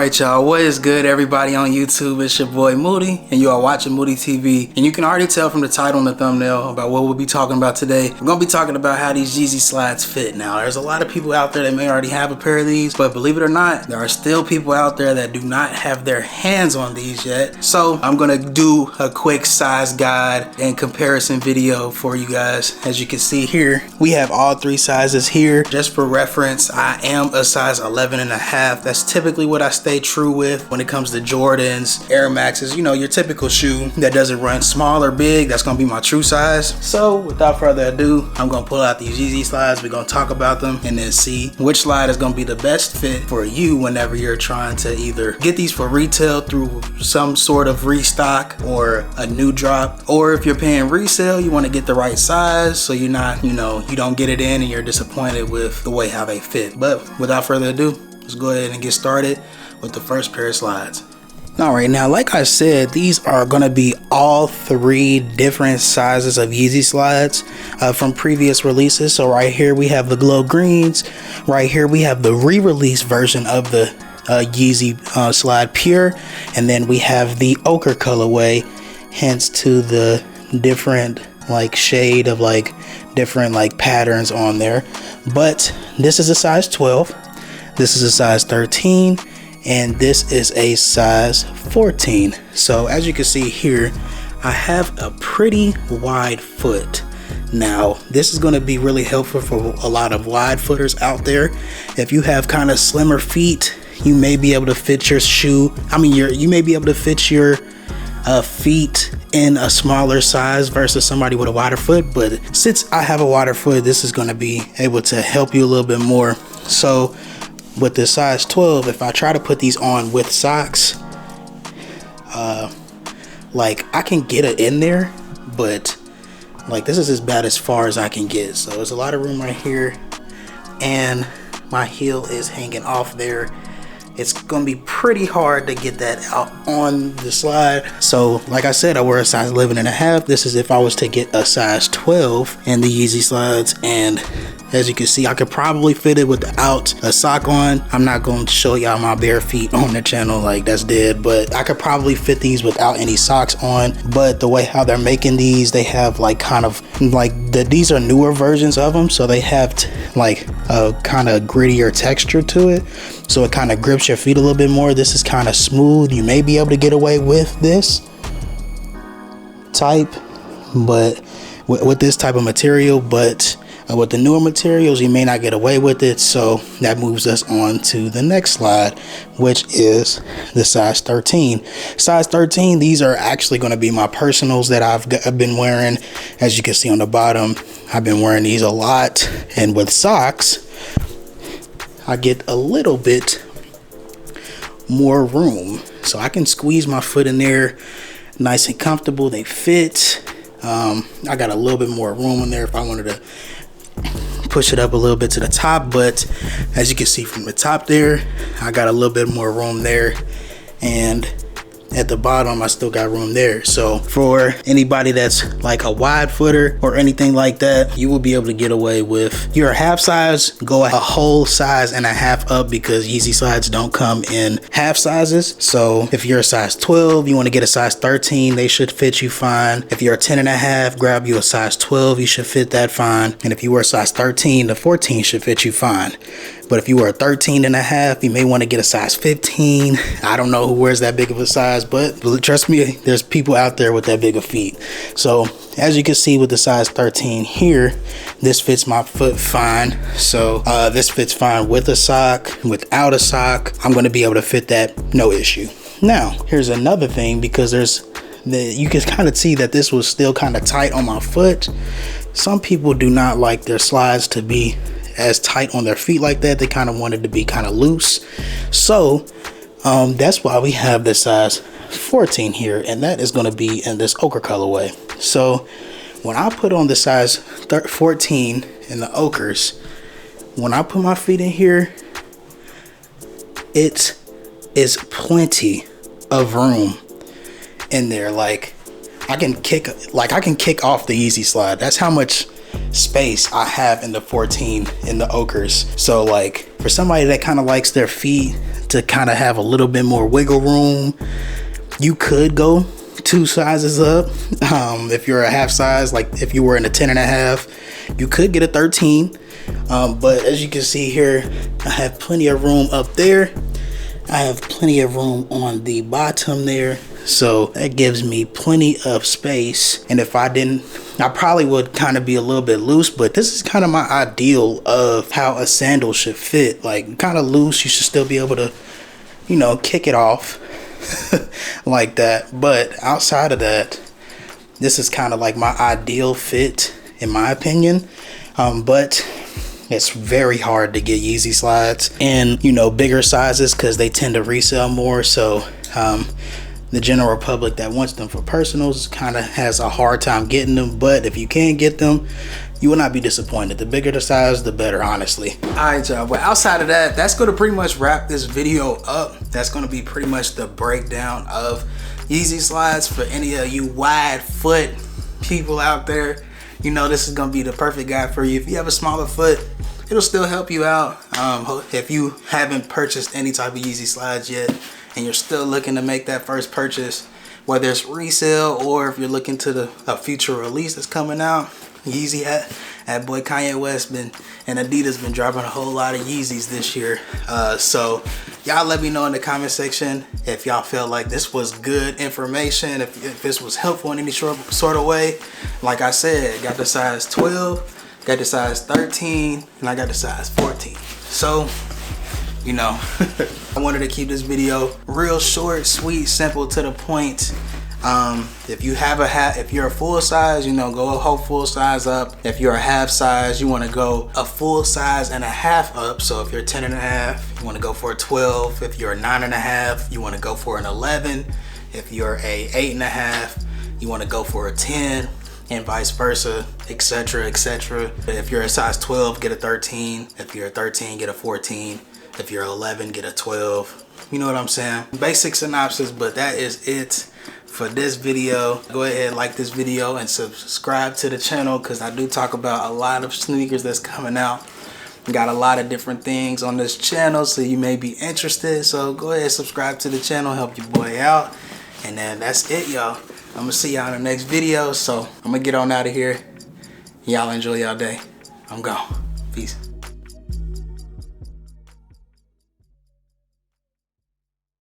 Alright y'all, what is good everybody on YouTube? It's your boy Moody and you are watching Moody TV, and you can already tell from the title and the thumbnail about what we'll be talking about today. We're going to be talking about how these Yeezy slides fit. Now there's a lot of people out there that may already have a pair of these, but believe it or not, there are still people out there that do not have their hands on these yet. So I'm going to do a quick size guide and comparison video for you guys. As you can see here, we have all three sizes here. Just for reference, I am a size 11.5. That's typically what I stay true with when it comes to Jordans, Air Maxes, you know, your typical shoe that doesn't run small or big. That's gonna be my true size. So without further ado, I'm gonna pull out these Yeezy slides. We're gonna talk about them and then see which slide is gonna be the best fit for you whenever you're trying to either get these for retail through some sort of restock or a new drop, or if you're paying resale, you want to get the right size so you're not, you don't get it in and you're disappointed with the way how they fit. But without further ado, let's go ahead and get started with the first pair of slides. Alright, now like I said, these are going to be all three different sizes of Yeezy slides from previous releases. So right here we have the glow greens, right here we have the re-release version of the Yeezy slide pure, and then we have the ochre colorway, hence to the different like shade of like different like patterns on there. But this is a size 12, this is a size 13, and this is a size 14. So as you can see here, I have a pretty wide foot. Now this is going to be really helpful for a lot of wide footers out there. If you have kind of slimmer feet, you may be able to fit your shoe, you may be able to fit your feet in a smaller size versus somebody with a wider foot. But since I have a wider foot, this is going to be able to help you a little bit more. So with the size 12, if I try to put these on with socks, like I can get it in there, but like this is as bad as far as I can get. So there's a lot of room right here, and my heel is hanging off there. It's gonna be pretty hard to get that out on the slide. So like I said, I wear a size 11.5. This is if I was to get a size 12 in the Yeezy slides, and as you can see, I could probably fit it without a sock on. I'm not going to show y'all my bare feet on the channel, like that's dead, but I could probably fit these without any socks on. But the way how they're making these, they have like kind of like these are newer versions of them, so they have like a kind of grittier texture to it, so it kind of grips your feet a little bit more. This is kind of smooth. You may be able to get away with this type, but with this type of material, but with the newer materials you may not get away with it. So that moves us on to the next slide, which is the size 13. Size 13, these are actually going to be my personals that I've been wearing. As you can see on the bottom, I've been wearing these a lot, and with socks I get a little bit more room, so I can squeeze my foot in there nice and comfortable. They fit. I got a little bit more room in there if I wanted to push it up a little bit to the top, but as you can see from the top there, I got a little bit more room there, and at the bottom I still got room there. So for anybody that's like a wide footer or anything like that, you will be able to get away with your half size. Go a whole size and a half up, because Yeezy slides don't come in half sizes. So if you're a size 12, you want to get a size 13, they should fit you fine. If you're a 10.5, grab you a size 12, you should fit that fine. And if you were a size 13, the 14 should fit you fine. But if you were a 13.5, you may want to get a size 15. I don't know who wears that big of a size, but trust me, there's people out there with that big of feet. So as you can see with the size 13 here, this fits my foot fine. So this fits fine with a sock, without a sock. I'm going to be able to fit that, no issue. Now here's another thing, because you can kind of see that this was still kind of tight on my foot. Some people do not like their slides to be as tight on their feet like that. They kind of wanted to be kind of loose. So that's why we have the size 14 here, and that is going to be in this ochre colorway. So when I put on the size 14 in the ochres, when I put my feet in here, it is plenty of room in there. Like I can kick off the Yeezy slide. That's how much space I have in the 14 in the ochres. So like for somebody that kind of likes their feet to kind of have a little bit more wiggle room, you could go 2 sizes up. If you're a half size, like if you were in a 10.5, you could get a 13. But as you can see here, I have plenty of room up there. I have plenty of room on the bottom there. So that gives me plenty of space. And if I didn't, I probably would kind of be a little bit loose, but this is kind of my ideal of how a sandal should fit. Like kind of loose, you should still be able to, you know, kick it off like that. But outside of that, this is kind of like my ideal fit in my opinion. But it's very hard to get Yeezy slides in, you know, bigger sizes because they tend to resell more. So the general public that wants them for personals kind of has a hard time getting them. But if you can get them, you will not be disappointed. The bigger the size, the better, honestly. All right, y'all. Well, outside of that, that's going to pretty much wrap this video up. That's going to be pretty much the breakdown of Yeezy slides for any of you wide foot people out there. You know, this is going to be the perfect guide for you. If you have a smaller foot, it'll still help you out. If you haven't purchased any type of Yeezy slides yet and you're still looking to make that first purchase, whether it's resale or if you're looking to a future release that's coming out, Yeezy at boy Kanye West and Adidas been dropping a whole lot of Yeezys this year. So y'all let me know in the comment section if y'all felt like this was good information, if this was helpful in any sort of way. Like I said, got the size 12, got the size 13, and I got the size 14. So, you know, I wanted to keep this video real short, sweet, simple, to the point. If you're a full size, you know, go a whole full size up. If you're a half size, you want to go a full size and a half up. So if you're 10.5, you want to go for a 12. If you're a 9.5, you want to go for an 11. If you're a 8.5, you want to go for a 10, and vice versa, etc., etc. If you're a size 12, get a 13. If you're a 13, get a 14. If you're 11, get a 12. You know what I'm saying? Basic synopsis, but that is it for this video. Go ahead, like this video and subscribe to the channel because I do talk about a lot of sneakers that's coming out. Got a lot of different things on this channel, so you may be interested. So go ahead, subscribe to the channel, help your boy out. And then that's it, y'all. I'm gonna see y'all in the next video. So I'm gonna get on out of here. Y'all enjoy y'all day. I'm gone. Peace.